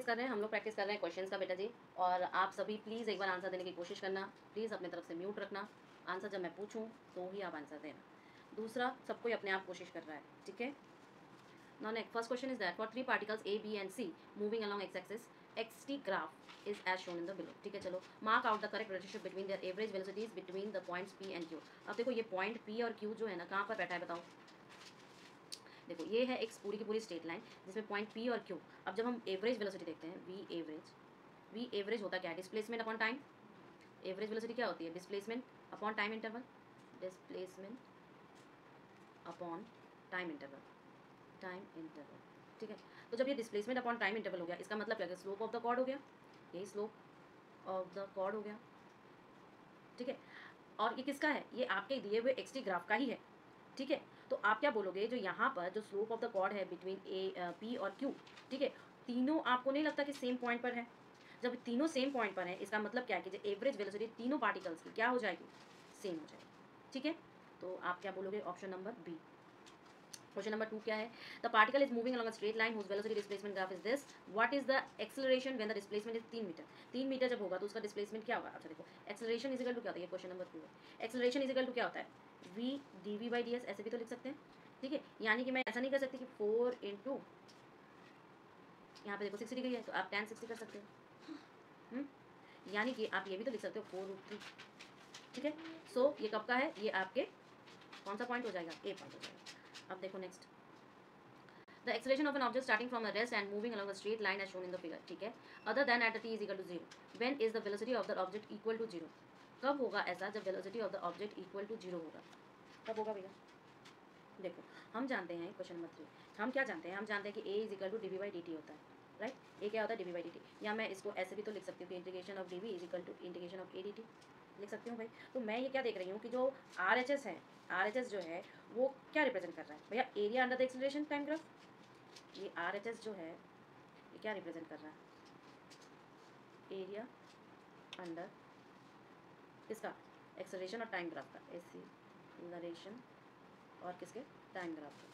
कर रहे हैं, हम लोग प्रैक्टिस कर रहे हैं क्वेश्चंस का बेटा जी। और आप सभी प्लीज़ एक बार आंसर देने की कोशिश करना, प्लीज़ अपने तरफ से म्यूट रखना। आंसर जब मैं पूछूं तो ही आप आंसर देना। दूसरा, सब कोई अपने आप कोशिश कर रहा है, ठीक है। Now next first question is that for three particles A, B and C moving along x-axis, xt graph is as shown in the below। ठीक है, चलो mark out the correct relationship between their average velocities between the points P and Q। अब देखो ये point P और Q जो है ना, कहाँ पर बैठा है बताओ। देखो ये है एक पूरी की पूरी स्ट्रेट लाइन जिसमें पॉइंट P और Q। अब जब हम एवरेज वेलोसिटी देखते हैं, V एवरेज होता क्या है, displacement upon time. Average velocity क्या होती है, displacement upon time interval, displacement upon time interval, time interval. ठीक है, तो जब ये डिस्प्लेसमेंट अपॉन टाइम इंटरवल हो गया, इसका मतलब क्या है, स्लोप ऑफ द कॉर्ड हो गया, यही स्लोप ऑफ द कॉर्ड हो गया। ठीक है, और ये किसका है, ये आपके दिए हुए एक्सटी ग्राफ का ही है। ठीक है, तो आप क्या बोलोगे, जो यहाँ पर जो स्लोप ऑफ द कॉर्ड है बिटवीन पी और क्यू, ठीक है, तीनों आपको नहीं लगता कि सेम पॉइंट पर है। जब तीनों सेम पॉइंट पर है, इसका मतलब क्या है कि जो एवरेज वेलोसिटी तीनों पार्टिकल्स की क्या हो जाएगी, सेम हो जाएगी। ठीक है, तो आप क्या बोलोगे, option number B. Question number 2 क्या है, the particle is moving along a straight line whose velocity displacement graph is this, what is the acceleration when the displacement is 3 meter. 3 meter जब होगा तो उसका डिस्प्लेसमेंट क्या होगा। अच्छा देखो, एक्सेलरेशन इज इक्वल टू क्या होता है, ये क्वेश्चन नंबर 2 है। एक्सेलरेशन इज इक्वल टू क्या होता है, v dv by ds, ऐसे भी तो लिख सकते हैं। ठीक है, यानी कि मैं ऐसा नहीं कर सकती कि 4 इंटू, यहाँ पे देखो 6 डिग्री है तो आप tan 60 कर सकते हो। यानी कि आप ये भी तो लिख सकते हो 4√3। ठीक है, सो ये कब का है, ये आपके कौन सा पॉइंट हो जाएगा, ए पॉइंट हो जाएगा। अब देखो next, the acceleration of an object starting from a rest and moving along a straight line as shown in the figure। ठीक है, other than at t is equal to 0, when is the velocity of the object equal to 0। कब होगा ऐसा, जब velocity of the object equal to 0 होगा। कब होगा भैया, देखो हम जानते हैं क्वेश्चन नंबर 3, हम क्या जानते हैं, हम जानते हैं कि a is equal to dv by dt होता है, राइट। ए क्या होता है, dv by dt, या मैं इसको ऐसे भी तो लिख सकती हूँ कि integration of dv is equal to integration of a dt लिख सकती हूँ भाई। तो मैं ये क्या देख रही हूँ कि जो RHS है, RHS जो है वो क्या रिप्रेजेंट कर रहा है भैया, area under the acceleration time graph. ये RHS जो है ये क्या रिप्रेजेंट कर रहा है, एरिया अंडर किसका, एक्सेलरेशन और टाइम ग्राफ का, एक्सेलरेशन और किसके, टाइम ग्राफ का।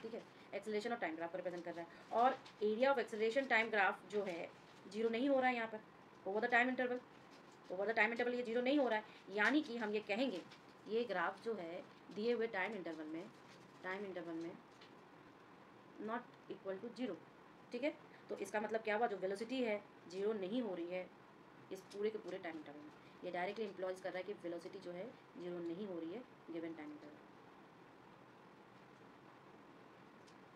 ठीक है, एक्सेलरेशन और टाइम ग्राफ को रिप्रेजेंट कर रहा है। और area of acceleration time graph जो है जीरो नहीं हो रहा है यहाँ पर, over the time interval, over the time interval ये जीरो नहीं हो रहा है। यानी कि हम ये कहेंगे ये ग्राफ जो है दिए हुए टाइम इंटरवल में नॉट इक्वल टू जीरो। ठीक है, तो इसका मतलब क्या हुआ, जो वेलोसिटी है जीरो नहीं हो रही है इस पूरे के पूरे टाइम इंटरवल में। ये डायरेक्टली इम्प्लॉइज कर रहा है कि वेलोसिटी जो है जीरो नहीं हो रही है गिवन टाइम इंटरवल।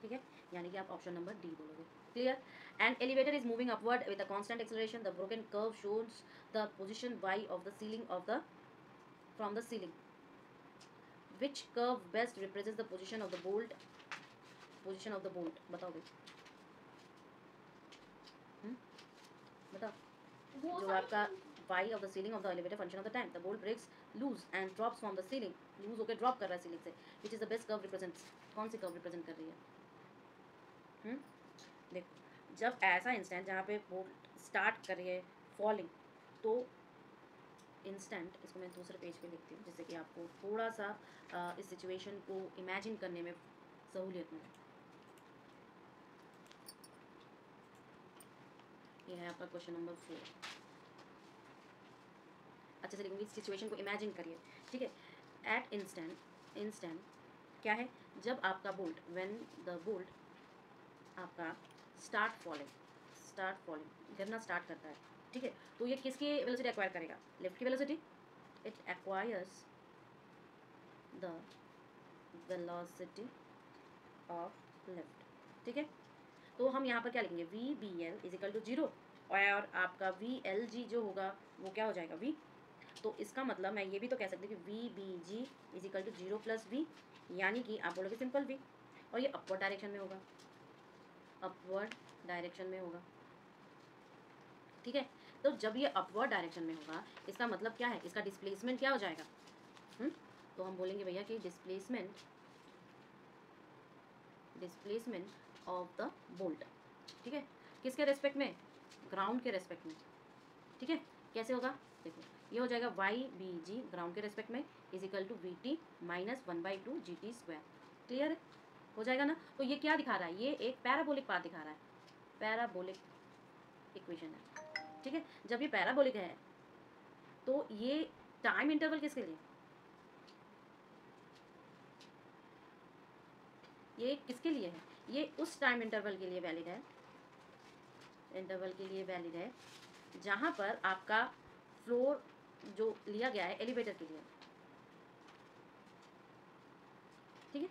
ठीक है, यानी कि आप ऑप्शन नंबर डी बोलोगे। Clear. And elevator is moving upward with a constant acceleration, the broken curve shows the position y of the ceiling of the from the ceiling, which curve best represents the position of the bolt, बताओ भाई। बताओ, जो आपका y of the ceiling of the elevator function of the time, the bolt breaks loose and drops from the ceiling, loose होकर drop कर रहा है ceiling से, which is the best curve represents, कौन सी कर्व रिप्रेजेंट कर रही है। देखो, जब ऐसा इंस्टेंट जहाँ पे बोल्ट स्टार्ट कर रही है फॉलिंग, तो इंस्टेंट, इसको मैं दूसरे पेज पे लिखती हूँ जिससे कि आपको थोड़ा सा इस सिचुएशन को इमेजिन करने में सहूलियत मिले। ये है आपका क्वेश्चन नंबर 4। अच्छे से लिखूंगी, इस सिचुएशन को इमेजिन करिए। ठीक है, एट इंस्टेंट क्या है, जब आपका बोल्ट, व्हेन द बोल्ट आपका स्टार्ट फॉलिंग गिरना स्टार्ट करता है। ठीक है, तो ये किसकी वेलोसिटी एक्वायर करेगा, लिफ्ट की velocity, it acquires the velocity of lift. ठीक है, तो हम यहाँ पर क्या लिखेंगे, V B L is equal to 0, और आपका वी एल जी जो होगा वो क्या हो जाएगा, वी। तो इसका मतलब मैं ये भी तो कह सकती हूँ कि V B G is equal to 0 plus V, यानी कि आप बोलोगे सिंपल वी, और ये अपवर्ड डायरेक्शन में होगा, अपवर्ड डायरेक्शन में होगा। ठीक है, तो जब ये अपवर्ड डायरेक्शन में होगा इसका मतलब क्या है, इसका डिस्प्लेसमेंट क्या हो जाएगा। तो हम बोलेंगे भैया कि डिस्प्लेसमेंट ऑफ द बोल्ट। ठीक है, किसके रेस्पेक्ट में, ग्राउंड के रेस्पेक्ट में। ठीक है, कैसे होगा, देखो ये हो जाएगा वाई बी जी ग्राउंड के रेस्पेक्ट में is equal to V T minus 1/2 GT square. Clear हो जाएगा ना। तो ये क्या दिखा रहा है, ये एक पैराबोलिक पाथ दिखा रहा है। पैराबोलिक इक्वेशन है, ठीक है। जब ये पैराबोलिक है तो ये टाइम इंटरवल किसके लिए, ये किसके लिए है, ये उस टाइम इंटरवल के लिए वैलिड है, इंटरवल के लिए वैलिड है जहाँ पर आपका फ्लोर जो लिया गया है एलिवेटर के लिए, ठीक है।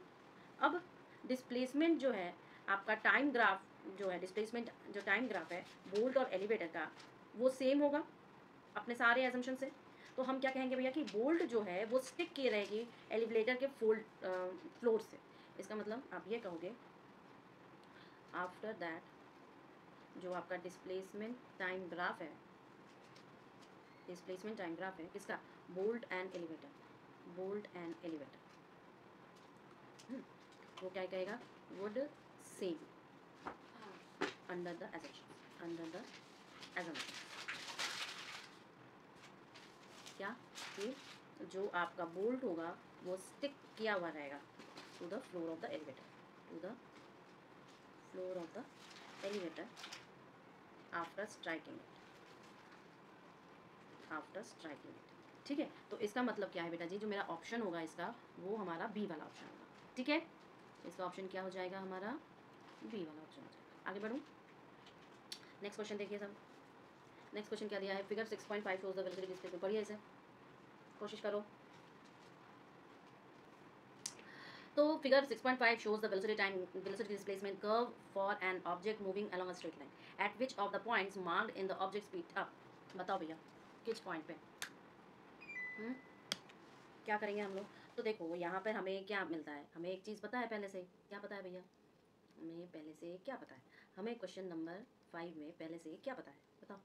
अब डिस्प्लेसमेंट जो है आपका टाइम ग्राफ जो है, डिस्प्लेसमेंट जो टाइम ग्राफ है बोल्ट और एलिवेटर का, वो सेम होगा अपने सारे एजम्पशन से। तो हम क्या कहेंगे भैया कि बोल्ट जो है वो स्टिक किए रहेगी एलिवेटर के फ्लोर से। इसका मतलब आप ये कहोगे आफ्टर दैट जो आपका डिस्प्लेसमेंट टाइम ग्राफ है, डिस्प्लेसमेंट टाइम ग्राफ है किसका, bolt and elevator, bolt and elevator, वो क्या कहेगा, would same under the assumption, under the assumption क्या, कि जो आपका बोल्ट होगा वो स्टिक किया हुआ रहेगा to the floor of the elevator, to the floor of the elevator after striking it, after striking it, ठीक है। तो इसका मतलब क्या है बेटा जी, जो मेरा ऑप्शन होगा इसका वो हमारा बी वाला ऑप्शन होगा, ठीक है। इसका ऑप्शन क्या हो जाएगा हमारा, बी वाला ऑप्शन हो जाएगा। आगे बढ़ूँ, नेक्स्ट क्वेश्चन देखिए सब। नेक्स्ट क्वेश्चन क्या दिया है, figure 6.5 shows the velocity displacement, पढ़िए इसे, कोशिश करो। तो figure 6.5 shows the velocity displacement curve for an object moving along a straight line at which of the points marked in the object speed up, बताओ भैया किस पॉइंट पे, क्या करेंगे हम लोग। तो देखो यहाँ पर हमें क्या मिलता है, हमें एक चीज़ पता है पहले से, क्या पता है भैया, हमें पहले से क्या पता है, हमें क्वेश्चन नंबर 5 में पहले से क्या पता है, बताओ।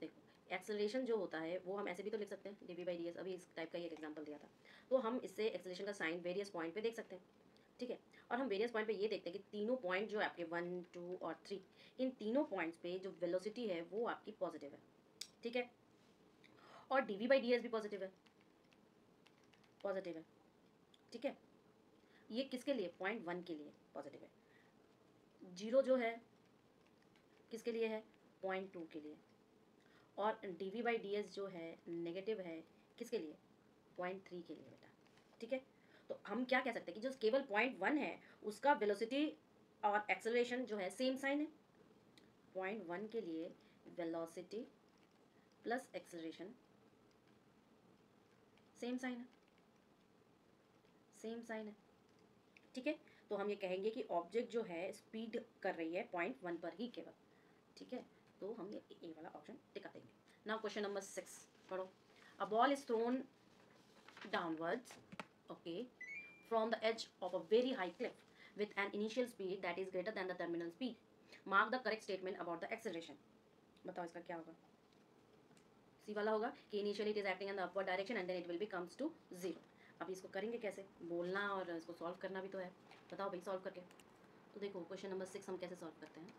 देखो एक्सेलरेशन जो होता है वो हम ऐसे भी तो लिख सकते हैं dv/ds, अभी इस टाइप का एक एग्जांपल दिया था। तो हम इससे एक्सेलरेशन का साइन वेरियस पॉइंट पे देख सकते हैं, ठीक है। और हम वेरियस पॉइंट पे ये देखते हैं कि तीनों पॉइंट जो है आपके 1, 2 और 3, इन तीनों पॉइंट्स पे जो वेलोसिटी है वो आपकी पॉजिटिव है, ठीक है। और dv/ds भी पॉजिटिव है, पॉजिटिव है, ठीक है। ये किसके लिए, पॉइंट 1 के लिए पॉजिटिव है। जीरो जो है किसके लिए है, पॉइंट 2 के लिए। और dv/ds जो है नेगेटिव है किसके लिए, पॉइंट 3 के लिए बेटा, ठीक है। तो हम क्या कह सकते हैं कि जो केवल पॉइंट 1 है उसका वेलोसिटी और एक्सेलरेशन जो है सेम साइन है। पॉइंट 1 के लिए velocity plus acceleration same sign है, सेम साइन है, ठीक है। तो हम ये कहेंगे कि ऑब्जेक्ट जो है स्पीड कर रही है पॉइंट 1 पर ही केवल, ठीक है। तो हम ये ए वाला ऑप्शन टिका देंगे। नाउ क्वेश्चन नंबर 6 पढ़ो। A ball is throne downwards, okay, from the edge of a very high cliff with an initial speed that is greater than the terminal speed. Mark the correct statement about the acceleration. बताओ इसका क्या होगा, सी वाला होगा कि initially it is acting in the upward direction and then it will be comes to 0। अब इसको करेंगे कैसे, बोलना और इसको सॉल्व करना भी तो है, बताओ भाई सॉल्व करके। तो देखो क्वेश्चन नंबर 6 हम कैसे सॉल्व करते हैं।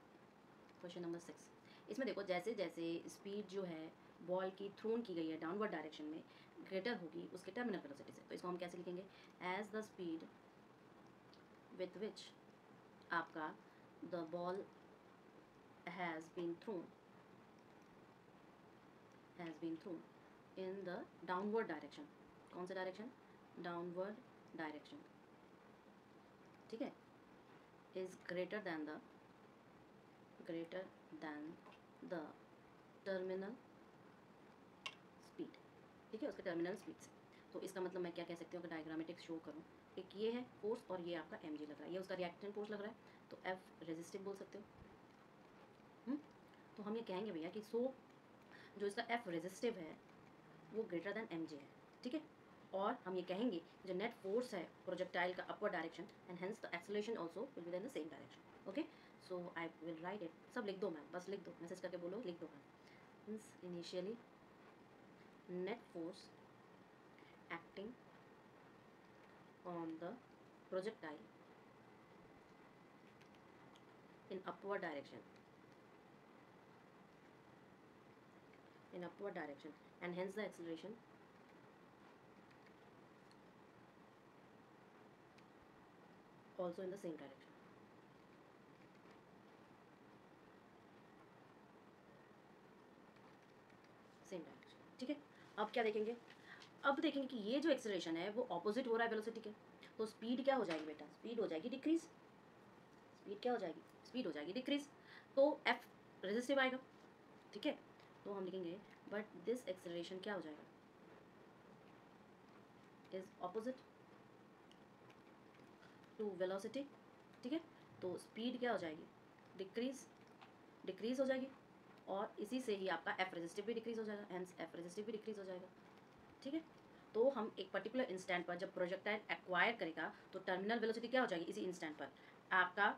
क्वेश्चन नंबर 6 इसमें देखो जैसे जैसे स्पीड जो है बॉल की थ्रोन की गई है डाउनवर्ड डायरेक्शन में ग्रेटर होगी उसके टर्मिनल वेलोसिटी से। तो इसको हम कैसे लिखेंगे, as the speed with which आपका the ball has been thrown in the downward direction, कौन सा डायरेक्शन, डाउनवर्ड डायरेक्शन, ठीक है, is greater than the terminal speed, ठीक है, उसके टर्मिनल स्पीड से। तो इसका मतलब मैं क्या कह सकती हूँ, अगर डायग्रामेटिक शो करूँ, एक ये है फोर्स और ये आपका mg लग रहा है, ये उसका रिएक्टेंट फोर्स लग रहा है, तो F रेजिस्टिव बोल सकते हो। तो हम ये कहेंगे भैया कि सो जो इसका F रेजिस्टिव है वो ग्रेटर दैन mg है, ठीक है। और हम ये कहेंगे जो नेट फोर्स है प्रोजेक्टाइल का upward direction and hence the acceleration also will be in the same direction, okay. So I will write it, सब लिख दो मैम, बस लिख दो, मैसेज करके बोलो लिख दो ma'am. Means initially net force acting on the projectile in upward direction, and hence the acceleration also in the same direction, ठीक है। अब क्या देखेंगे, अब देखेंगे कि ये जो एक्सेलरेशन है वो ऑपोजिट हो रहा है वेलोसिटी के, तो स्पीड क्या हो जाएगी बेटा, स्पीड हो जाएगी डिक्रीज, स्पीड क्या हो जाएगी, स्पीड हो जाएगी डिक्रीज, तो एफ रेजिस्टिव आएगा, ठीक है। तो हम लिखेंगे बट दिस एक्सेलरेशन क्या हो जाएगा, इज ऑपोजिट टू वेलोसिटी, ठीक है। तो स्पीड क्या हो जाएगी, डिक्रीज हो जाएगी, और इसी से ही आपका एफ रेजिस्टिव भी डिक्रीज हो जाएगा, हेंस एफ रेजिस्टिव भी डिक्रीज हो जाएगा, ठीक है। तो हम एक पर्टिकुलर इंस्टेंट पर जब प्रोजेक्टाइल एक्वायर करेगा तो टर्मिनल वेलोसिटी क्या हो जाएगी, इसी इंस्टेंट पर आपका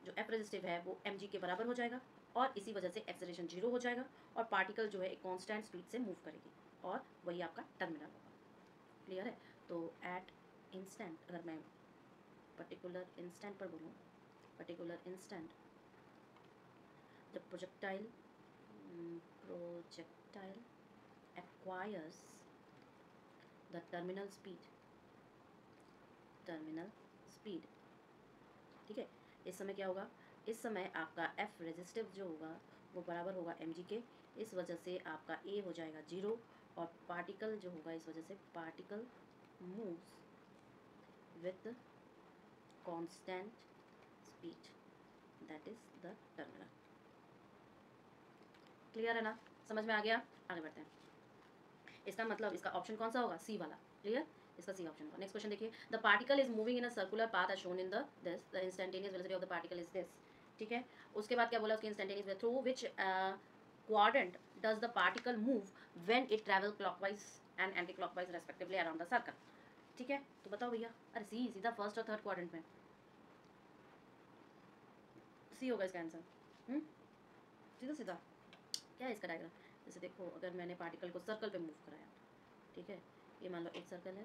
जो एफ रेजिस्टिव है वो एम के बराबर हो जाएगा, और इसी वजह से एक्सेलरेशन 0 हो जाएगा, और पार्टिकल जो है एक कांस्टेंट स्पीड से मूव करेगी, और वही आपका टर्मिनल होगा। क्लियर है। तो एट इंस्टेंट, अगर मैं पर्टिकुलर इंस्टेंट पर बोलूँ, पर्टिकुलर इंस्टेंट जब projectile acquires the terminal speed, ठीक है। इस समय क्या होगा, इस समय आपका एफ रेजिस्टिव जो होगा वो बराबर होगा एम के, इस वजह से आपका ए हो जाएगा 0, और पार्टिकल जो होगा इस वजह से particle moves with constant speed, that is the terminal. Clear है ना, समझ में आ गया। आगे बढ़ते हैं। इसका मतलब इसका ऑप्शन कौन सा होगा, सी वाला। क्लियर, इसका सी ऑप्शन होगा। नेक्स्ट क्वेश्चन देखिए, the particle is moving in a circular path as shown in the this, the instantaneous velocity of the particle is this, ठीक है। उसके बाद क्या बोला, उसके instantaneous through which quadrant does the particle move when it travel clockwise and anti clockwise respectively around the circle, ठीक है। तो बताओ भैया, अरे सी, सीधा फर्स्ट और थर्ड क्वाड्रेंट में सी होगा इसका आंसर। सीधा सीधा क्या है इसका डायग्राम, जैसे देखो अगर मैंने पार्टिकल को सर्कल पे मूव कराया, ठीक है, ये मान लो एक सर्कल है,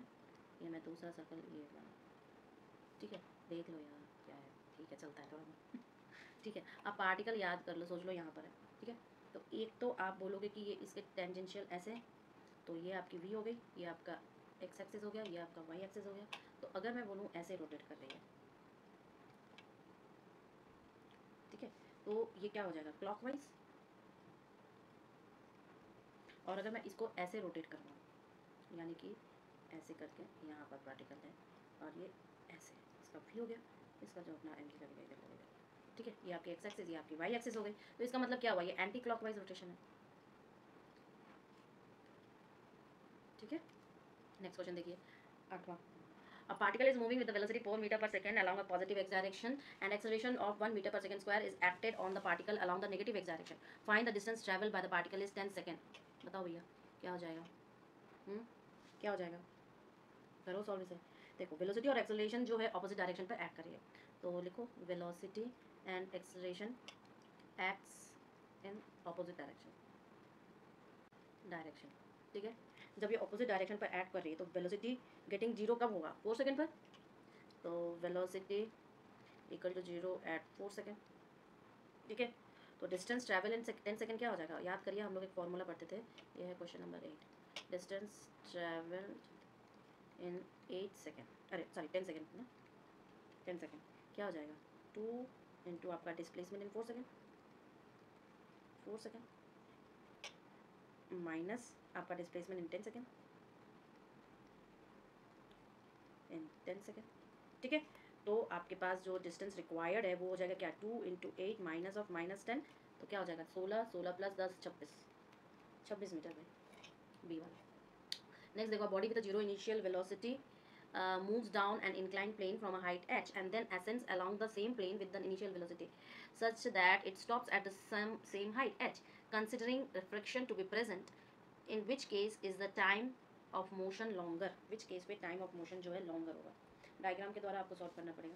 ये मैं दूसरा सर्कल ये मान लो, ठीक है, देख लो यार क्या है, ठीक है चलता है थोड़ा बहुत ठीक है। आप पार्टिकल याद कर लो, सोच लो यहाँ पर है, ठीक है। तो एक तो आप बोलोगे कि ये इसके टेंजेंशियल ऐसे, तो ये आपकी वी हो गई, ये आपका एक्स एक्सिस हो गया, ये आपका वाई एक्सिस हो गया। तो अगर मैं बोलूँ ऐसे रोटेट कर रही है, ठीक है, तो ये क्या हो जाएगा क्लॉकवाइज, और अगर मैं इसको ऐसे रोटेट करूँगा, यानी कि ऐसे करके यहाँ पर पार्टिकल है, और ये ऐसे, इसका वी हो गया, इसका जो अपना एम का भी हो गया, ठीक है। ये आपकी एक्स एक्सिस, ये आपकी वाई एक्सिस हो गई। तो इसका मतलब क्या हुआ, ये एंटी क्लॉकवाइज रोटेशन है, ठीक है। नेक्स्ट क्वेश्चन देखिए, 8वां। A particle is moving with the velocity 4 meter per second along a positive x direction and acceleration of 1 meter per second square is acted on the particle along the negative x direction. Find the distance traveled by the particle is 10 second. बताओ भैया क्या हो जाएगा, क्या हो जाएगा, करो solve इसे। देखो वेलोसिटी और एक्सेलरेशन जो है ऑपोजिट डायरेक्शन पर एक्ट करिए, तो लिखो velocity and acceleration acts in opposite direction, ठीक है। जब ये ऑपोजिट डायरेक्शन पर एक्ट कर रही है तो वेलोसिटी गेटिंग 0 कब होगा, 4 सेकंड पर, तो velocity equal to 0 at 4 second, ठीक है। तो डिस्टेंस ट्रैवल इन 10 सेकंड क्या हो जाएगा, याद करिए हम लोग एक फॉर्मूला पढ़ते थे, ये है question number 8, distance travel in 8 second, अरे सॉरी 10 सेकंड ना, 10 सेकंड क्या हो जाएगा, 2 इंटू आपका displacement in 4 second, 4 second minus आपका displacement in 10 second, in 10 second, ठीक है। तो आपके पास जो डिस्टेंस रिक्वायर्ड है वो हो जाएगा क्या, 2 इंटू 8 माइनस ऑफ माइनस 10, तो क्या हो जाएगा 16, 16 प्लस 10 26 मीटर भाई, बी वाला। नेक्स्ट देखो, body with zero initial velocity moves down an inclined plane from a height h and then ascends along the same plane with the initial velocity such that it stops at the same height h, considering refraction to be present, in which case is the time of motion longer, which case पे time of motion जो है longer होगा। Diagram के द्वारा आपको solve करना पड़ेगा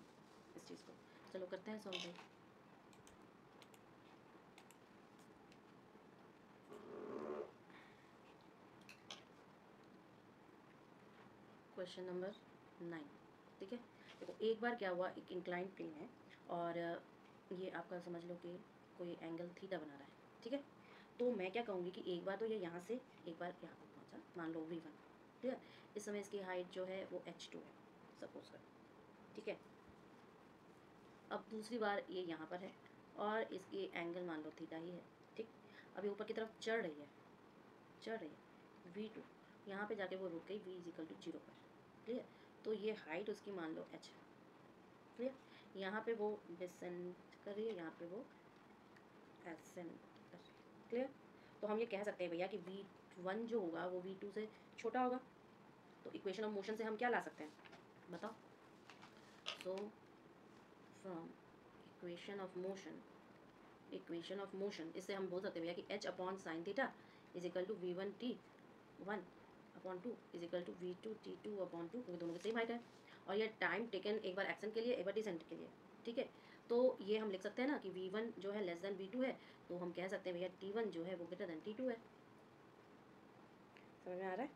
इस चीज़ को। चलो करते हैं सॉल्व भाई। क्वेश्चन नंबर 9, ठीक है। देखो एक बार क्या हुआ, एक इंक्लाइन प्लेन है और ये आपका समझ लो कि कोई एंगल थीटा बना रहा है, ठीक है। तो मैं क्या कहूँगी कि एक बार तो ये यहाँ से एक बार यहाँ पर पहुँचा, मान लो v1, ठीक है। इस समय इसकी हाइट जो है वो h2 है सपोज कर, ठीक है। अब दूसरी बार ये यहाँ पर है और इसकी एंगल मान लो थीटा ही है, ठीक। अब ये ऊपर की तरफ चढ़ रही है, v2, यहाँ पे जाके वो रुक गई v इज इक्वल टू 0 पर। क्लियर? तो ये हाइट उसकी मान लो h। क्लियर? यहाँ पे वो डिसेंड कर रही है, यहाँ पे वो एसेंड कर रही है। क्लियर? तो हम ये कह सकते हैं भैया कि v1 जो होगा वो v2 से छोटा होगा। तो इक्वेशन ऑफ मोशन से हम क्या ला सकते हैं, बताओ? So from equation of motion इससे हम बोल सकते हैं भैया कि h upon sine theta is equal to v1 t1 upon 2 is equal to v2 t2 upon 2, क्योंकि दोनों की सेम हाइट है। और ये टाइम टेकन एक बार एक्शन के लिए, एक बार डिसेंट के लिए। ठीक है? तो ये हम लिख सकते हैं ना कि v1 जो है लेस देन v2 है, तो हम कह सकते हैं भैया t1 जो है वो ग्रेटर देन t2 है। समझ में आ रहा है?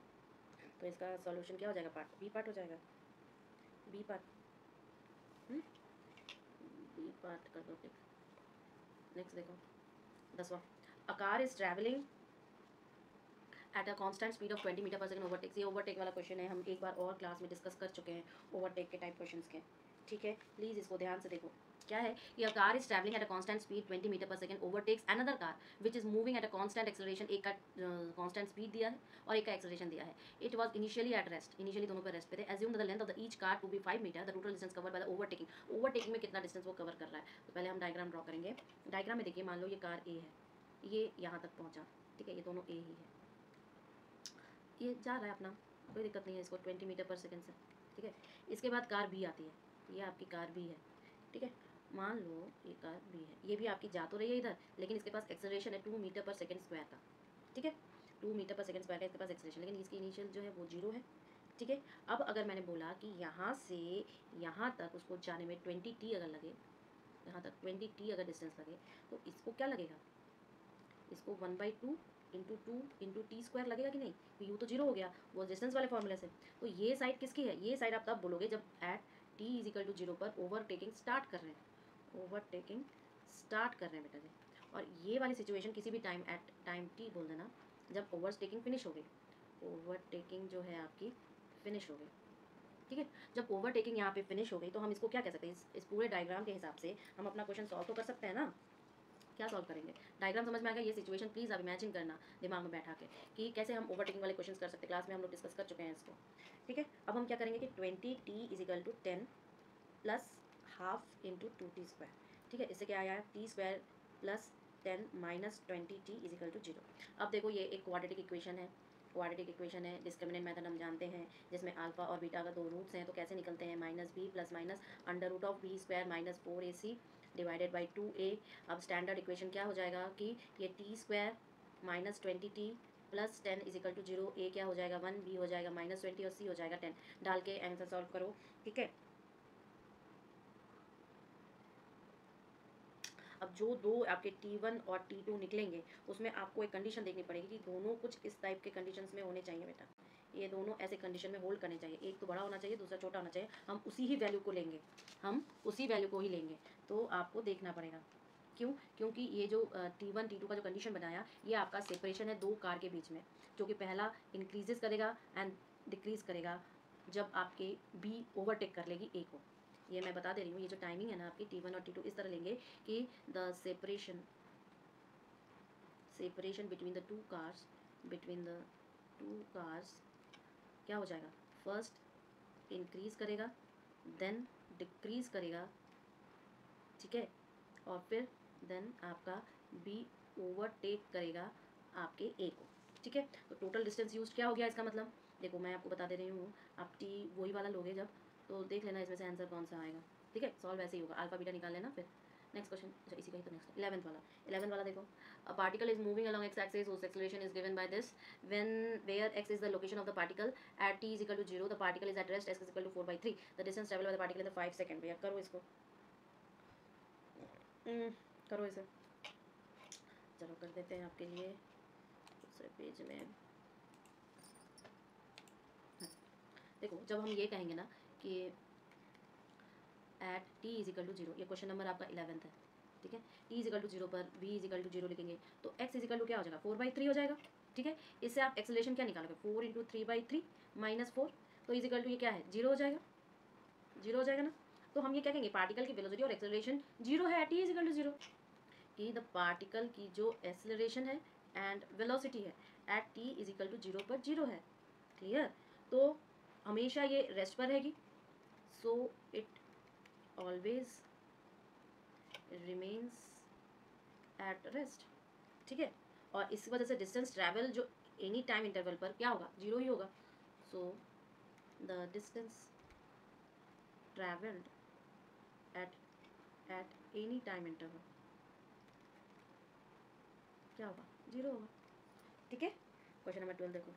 तो इसका सॉल्यूशन क्या हो जाएगा, पार्ट बी पार्ट हो जाएगा, बी पार्ट। बी पार्ट कर दो टिक। नेक्स्ट देखो 10वां, a car is travelling at a constant speed of 20 metre per second overtakes. ये ओवरटेक वाला क्वेश्चन है, हम एक बार और क्लास में डिस्कस कर चुके हैं ओवरटेक के टाइप क्वेश्चंस के। ठीक है, प्लीज़ इसको ध्यान से देखो। क्या है, ये car is travelling at a constant speed 20 metre per second overtakes another car which is moving at a constant acceleration. एक का कांस्टेंट स्पीड दिया है और एक का एक्सेलरेशन दिया है। It was initially at rest, initially दोनों पे रेस्ट पे थे। Assume the length of the each car to be 5 meter, the total distance covered by the overtaking. Overtaking में कितना डिस्टेंस वो कवर कर रहा है, तो पहले हम डायग्राम ड्रॉ करेंगे। डायग्राम में देखिए, मान लो ये कार ए है, ये यहाँ तक पहुँचा। ठीक है, ये दोनों ए ही है, ये जा रहा है अपना, कोई दिक्कत नहीं है इसको 20 मीटर पर सेकंड से। ठीक है, इसके बाद कार बी आती है, ये आपकी कार बी है। ठीक है, मान लो ये कार बी है, ये भी आपकी जा तो रही है इधर, लेकिन इसके पास एक्सेलरेशन है 2 मीटर पर सेकंड स्क्वायर का। ठीक है, 2 मीटर पर सेकंड स्क्वायर का इसके पास एक्सेलरेशन, लेकिन इसकी इनिशियल जो है वो 0 है। ठीक है, अब अगर मैंने बोला कि यहाँ से यहाँ तक उसको जाने में 20 t अगर लगे, यहाँ तक 20 t अगर डिस्टेंस लगे, तो इसको क्या लगेगा, इसको 1/2 इंटू 2 इंटू टी स्क्वायर लगेगा कि नहीं? तो यू तो 0 हो गया वो डिस्टेंस वाले फॉर्मूले से। तो ये साइड किसकी है, ये साइड आप तब बोलोगे जब at T is equal to 0 पर ओवरटेकिंग स्टार्ट कर रहे हैं, ओवरटेकिंग स्टार्ट कर रहे हैं बेटा जी। और ये वाली सिचुएशन किसी भी टाइम एट टाइम टी बोल देना जब ओवरटेकिंग फिनिश हो गई, ओवरटेकिंग जो है आपकी फिनिश हो गई। ठीक है, जब ओवरटेकिंग यहाँ पे फिनिश हो गई तो हम इसको क्या कह सकते हैं, इस पूरे डायग्राम के हिसाब से हम अपना क्वेश्चन सॉल्व तो कर सकते हैं ना। क्या सॉल्व करेंगे, डायग्राम समझ में आ गया? ये सिचुएशन प्लीज़ आप इमेजिन करना दिमाग में बैठा के कि कैसे हम ओवरटेकिंग वाले क्वेश्चंस कर सकते हैं। क्लास में हम लोग डिस्कस कर चुके हैं इसको। ठीक है, अब हम क्या करेंगे कि 20t is equal to 10 plus half into 2t square. ठीक है, इससे क्या आया, T square plus 10 minus 20t is equal to 0। अब देखो ये एक क्वाड्रेटिक इक्वेशन है, क्वाड्रेटिक इक्वेशन है, डिस्क्रिमिनेंट मेथड हम जानते हैं, जिसमें अल्फा और बीटा का 2 रूट्स हैं, तो कैसे निकलते हैं, minus B plus minus under root of B square minus 4ac divided by 2a। अब स्टैंडर्ड इक्वेशन क्या हो जाएगा कि ये T square minus 20t plus 10 is equal to 0, A क्या हो जाएगा 1, बी हो जाएगा माइनस 20 और सी हो जाएगा 10। डाल के आंसर सॉल्व करो। ठीक है, अब जो दो आपके T1 और T2 निकलेंगे उसमें आपको एक कंडीशन देखनी पड़ेगी कि दोनों कुछ इस टाइप के कंडीशंस में होने चाहिए बेटा, ये दोनों ऐसे कंडीशन में होल्ड करने चाहिए, एक तो बड़ा होना चाहिए दूसरा छोटा होना चाहिए, हम उसी ही वैल्यू को लेंगे, हम उसी वैल्यू को ही लेंगे। तो आपको देखना पड़ेगा क्यों, क्योंकि ये जो T1 T2 का जो कंडीशन बनाया ये आपका सेपरेशन है दो कार के बीच में, जो कि पहला इंक्रीजेस करेगा एंड डिक्रीज करेगा जब आपके बी ओवरटेक कर लेगी ए को। ये मैं बता दे रही हूँ, ये जो टाइमिंग है ना आपकी T1 और T2 इस तरह लेंगे कि the separation between the two cars क्या हो जाएगा, फर्स्ट इंक्रीज करेगा देन डिक्रीज करेगा। ठीक है, और फिर देन आपका बी ओवरटेक करेगा आपके ए को। ठीक है, तो टोटल डिस्टेंस यूज क्या हो गया, इसका मतलब देखो मैं आपको बता दे रही हूँ, आप टी वही वाला लोगे जब, तो देख लेना इसमें से आंसर कौन सा आएगा। ठीक है, सॉल्व ऐसे ही होगा, अल्फा बीटा निकाल लेना। फिर नेक्स्ट क्वेश्चन, अच्छा इसी का ही तो नेक्स्ट 11th वाला देखो, a particle is moving along x axis whose acceleration is given by this when where x is the location of the particle at t is equal to 0, the particle is at rest, x is equal to 4/3, the distance traveled by the particle in the 5 second। भैया करो इसको, करो इसे, चलो कर देते हैं आपके लिए दूसरे पेज में। देखो जब हम ये कहेंगे ना कि at T is equal to 0, ये क्वेश्चन नंबर आपका 11th है। ठीक है, टी इज इक्वल टू 0 पर v इज इक्वल टू 0 लिखेंगे तो x इज इक्वल टू क्या हो जाएगा 4/3 हो जाएगा। ठीक है, इससे आप एक्सेलरेशन क्या निकालोगे, 4 इंटू 3/3 माइनस 4, तो इज इक्वल टू ये क्या है 0 हो जाएगा, 0 हो जाएगा ना। तो हम ये क्या कहेंगे, पार्टिकल की वेलोसिटी और एक्सेलरेशन 0 है, टी इज इक्वल टू 0, कि द पार्टिकल की जो एक्सेलरेशन है एंड वेलोसिटी है at T is equal to 0 पर 0 है। क्लियर? तो हमेशा ये रेस्ट पर रहेगी, so it always remains at rest. ठीक है, और इस वजह से डिस्टेंस ट्रैवल जो एनी टाइम इंटरवल पर क्या होगा, 0 ही होगा। So the distance travelled at any time interval क्या होगा, 0 होगा। ठीक है, क्वेश्चन नंबर 12 देखो।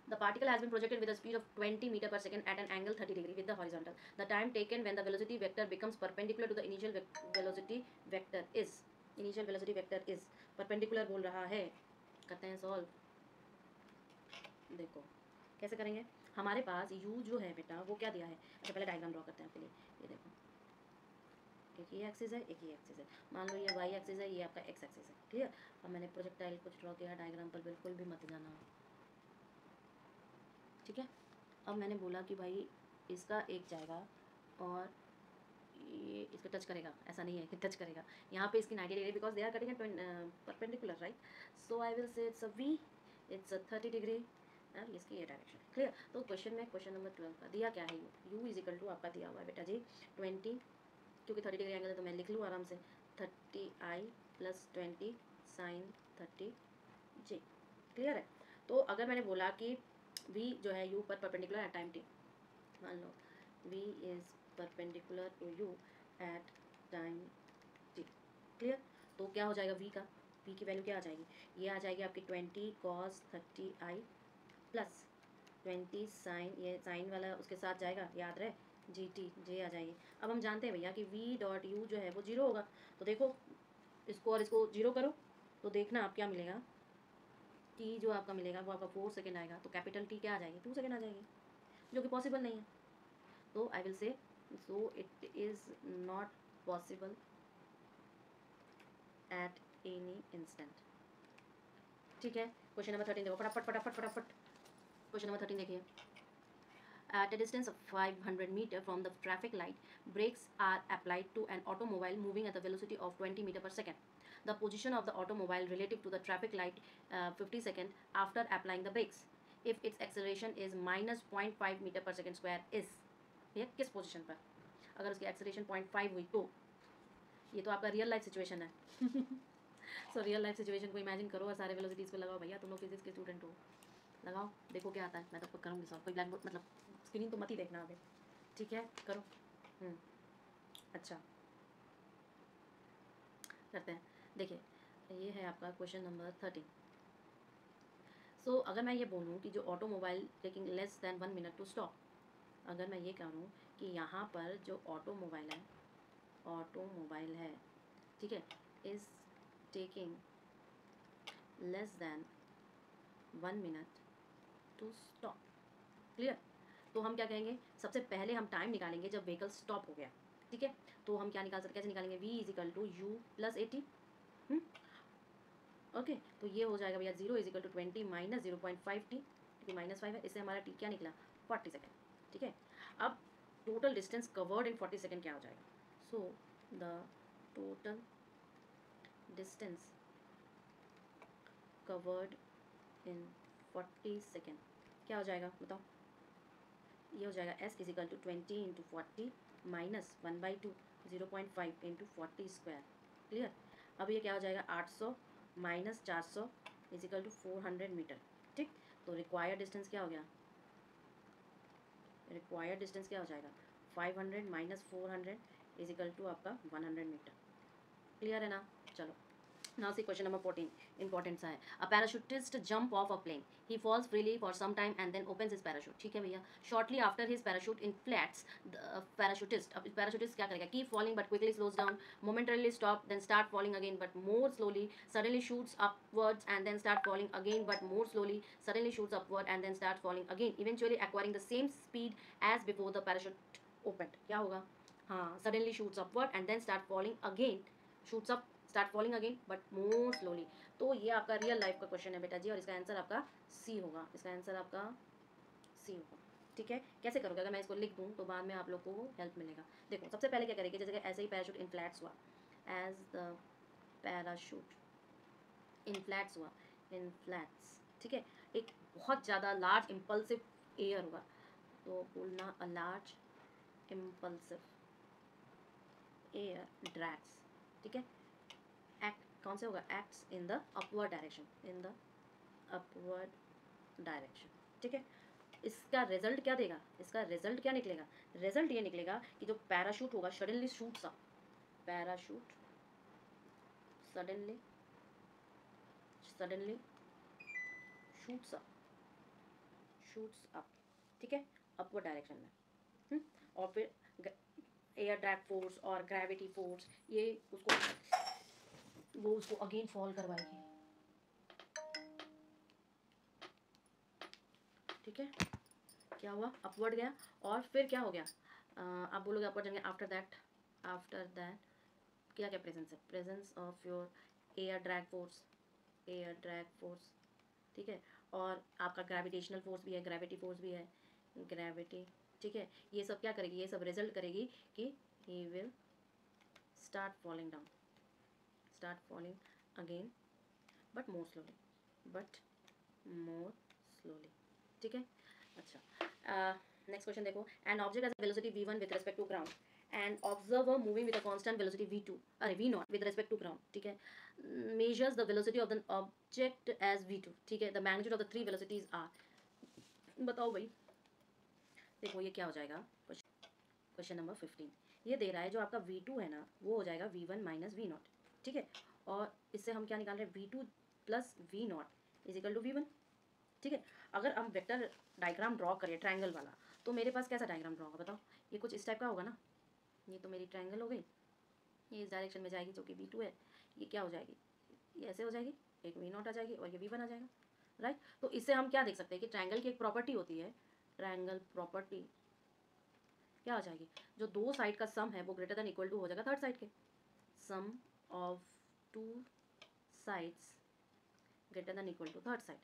The particle has been projected with a speed of 20 meter per second at an angle 30 degree with the horizontal. The time taken when the velocity vector becomes perpendicular to the initial velocity vector is, initial velocity vector is perpendicular बोल रहा है। करते हैं solve. देखो कैसे करेंगे, हमारे पास u जो है बेटा वो क्या दिया है। अच्छा पहले डायग्राम ड्रॉ करते हैं आपके लिए। ये देखो एक ही एक्सिस है, एक ही एक्सिस है। मान लो ये y एक्सिस है, ये आपका x एक्सिस है। क्लियर? अब मैंने प्रोजेक्टाइल कुछ ड्रॉ किया, डायग्राम पर बिल्कुल भी मत जाना। ठीक है, अब मैंने बोला कि भाई इसका एक जाएगा और ये इसको टच करेगा, ऐसा नहीं है कि टच करेगा, यहाँ पे इसकी 90 degree because they are cutting at perpendicular, right? So I will say it's a v, it's a 30 degree और इसकी ये डायरेक्शन। क्लियर? तो क्वेश्चन में क्वेश्चन नंबर 12 का दिया क्या है, u इज इक्वल टू आपका दिया हुआ है बेटा जी 20, क्योंकि 30 डिग्री एंगल है तो मैं लिख लूँ आराम से 30i plus 20 sign 30j। Clear है? तो अगर मैंने बोला कि v जो है u पर परपेंडिकुलर एट टाइम t, मान लो v is perpendicular to u at time t। Clear? तो क्या हो जाएगा v का, v की वैल्यू क्या आ जाएगी, ये आ जाएगी आपकी 20 cos 30i प्लस 20 साइन, ये साइन वाला उसके साथ जाएगा, याद रहे j आ जाएगी। अब हम जानते हैं भैया कि v डॉट u जो है वो 0 होगा। तो देखो इसको और इसको 0 करो तो देखना आप क्या मिलेगा, t जो आपका मिलेगा वो आपका 4 सेकेंड आएगा, तो कैपिटल T क्या आ जाएगी, 2 सेकेंड आ जाएगी, जो कि पॉसिबल नहीं है। तो आई विल से so it is not possible at any instant. ठीक है, क्वेश्चन नंबर 13 देखो फटाफट फटाफट फटाफट। क्वेश्चन नंबर 13 देखिए। At a distance of 500 meter from the traffic light, brakes are applied to an automobile moving at a velocity of 20 meter per second. The position of the automobile relative to the traffic light 50 second after applying the brakes. If its acceleration is minus 0.5 meter per second square is, ये किस position पर, अगर उसकी acceleration 0.5 हुई तो, ये तो आपका रियल लाइफ सिचुएशन है। सो रियल लाइफ सिचुएशन को इमेजिन करो और सारे वेलोसिटीज़ को लगाओ। भैया तुम लोग फिजिक्स के स्टूडेंट हो, लगाओ देखो क्या आता है। मैं तो करूँगी सॉल्व, कोई ब्लैक बोर्ड मतलब स्क्रीन तो मत ही देखना आगे। ठीक है करो। अच्छा करते हैं। देखिए ये है आपका क्वेश्चन नंबर 13। सो अगर मैं ये बोलूँ कि जो automobile taking less than 1 minute to stop, अगर मैं ये करूँ कि यहाँ पर जो ऑटोमोबाइल है, ठीक है, is taking less than 1 minute to stop. Clear? तो हम क्या कहेंगे, सबसे पहले हम टाइम निकालेंगे जब व्हीकल स्टॉप हो गया। ठीक है, तो हम क्या निकाल सकते, कैसे निकालेंगे, v is equal to U plus 80। Okay, तो ये हो जाएगा भैया 0 is equal to 20 minus 0.5 T, क्योंकि माइनस 5 है, इससे हमारा टी क्या निकला, 40 सेकेंड। ठीक है, अब total distance covered in 40 second क्या हो जाएगा, so the total distance covered in 40 second क्या हो जाएगा बताओ, ये हो जाएगा s is equal to 20 into 40 minus 1/2 0.5 into 40 square. Clear? अब ये क्या हो जाएगा 800 minus 400 is equal to 400 meter. ठीक, तो रिक्वायर्ड डिस्टेंस क्या हो गया, रिक्वायर्ड डिस्टेंस क्या हो जाएगा 500 माइनस 400 इज इक्वल टू आपका 100 मीटर। क्लियर है ना? चलो now see question number 14, important सा है। A parachutist jump off a plane, he falls freely for some time and then opens his parachute। ठीक है भैया, shortly after his parachute inflates, the parachutist, अब parachutist क्या करेगा, keep falling but quickly slows down, momentarily stop then start falling again but more slowly, suddenly shoots upwards and then start falling again but more slowly, suddenly shoots upward and then start falling again, eventually acquiring the same speed as before the parachute opened। क्या होगा, हाँ, suddenly shoots upward and then start falling again, shoots up start falling again but more slowly. तो ये आपका real life का question है बेटा जी, और इसका आंसर आपका सी होगा, इसका आंसर आपका सी होगा। ठीक है, कैसे करोगे, अगर मैं इसको लिख दूँ तो बाद में आप लोग को हेल्प मिलेगा। देखो सबसे पहले क्या करेंगे, जैसे कि ऐसे ही पैराशूट इनफ्लैट्स हुआ, एज द पैराशूट इनफ्लैट्स हुआ, इनफ्लैट्स ठीक है, एक बहुत ज़्यादा लार्ज इम्पल्सिव एयर होगा, तो बोलना a large impulsive air drags, ठीक है, एक्ट कौन से होगा, acts in the upward direction, in the upward direction, ठीक है। इसका रिजल्ट क्या देगा, इसका रिजल्ट क्या निकलेगा, रिजल्ट ये निकलेगा कि जो पैराशूट होगा suddenly shoots up, parachute suddenly suddenly shoots up, shoots up, ठीक है, अपवर्ड डायरेक्शन में। और फिर एयर ड्रैग फोर्स और ग्रेविटी फोर्स ये उसको वो उसको अगेन फॉल करवाएगी, ठीक है। क्या हुआ, अपवर्ड गया, और फिर क्या हो गया, आप बोलोगे अपवर्ड जाएंगे, आफ्टर दैट क्या क्या प्रेजेंस है, presence of your air drag force, air drag force, ठीक है, और आपका ग्रेविटेशनल फोर्स भी है, ग्रेविटी फोर्स भी है, ग्रेविटी, ठीक है। ये सब क्या करेगी, ये सब रिजल्ट करेगी कि he will start falling down, start falling again, but more slowly, but more slowly, ठीक है। अच्छा, नेक्स्ट क्वेश्चन देखो, an object has velocity v1 with respect to ground and observer moving with a constant velocity v2, अरे v0 with respect to ground, ठीक है, measures the velocity of the object as v2, ठीक है, the magnitude of the three velocities are, बताओ भाई। देखो ये क्या हो जाएगा, क्वेश्चन नंबर 15 ये दे रहा है जो आपका v2 है ना वो हो जाएगा v1 माइनस v0, ठीक है, और इससे हम क्या निकाल रहे हैं, v2 plus v0 is equal to v1, ठीक है। अगर हम वेक्टर डायग्राम ड्रॉ करें ट्रायंगल वाला, तो मेरे पास कैसा डायग्राम ड्रॉ होगा बताओ, ये कुछ इस टाइप का होगा ना, ये तो मेरी ट्रायंगल हो गई, ये इस डायरेक्शन में जाएगी जो कि v2 है, ये क्या हो जाएगी, ये ऐसे हो जाएगी, एक v0 आ जाएगी और ये v1 आ जाएगा, राइट। तो इससे हम क्या देख सकते हैं कि ट्रायंगल की एक प्रॉपर्टी होती है, ट्रायंगल प्रॉपर्टी क्या हो जाएगी, जो दो साइड का सम है वो ग्रेटर देन इक्वल टू हो जाएगा थर्ड साइड के, sum of two sides greater than equal to third side,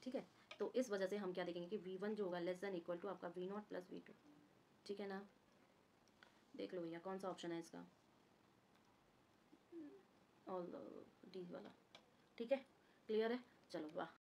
ठीक है। तो इस वजह से हम क्या देखेंगे कि v1 जो होगा लेस देन इक्वल टू आपका v0 प्लस v2, ठीक है ना। देख लो भैया कौन सा ऑप्शन है इसका, ऑल डी वाला, ठीक है, क्लियर है, चलो वाह।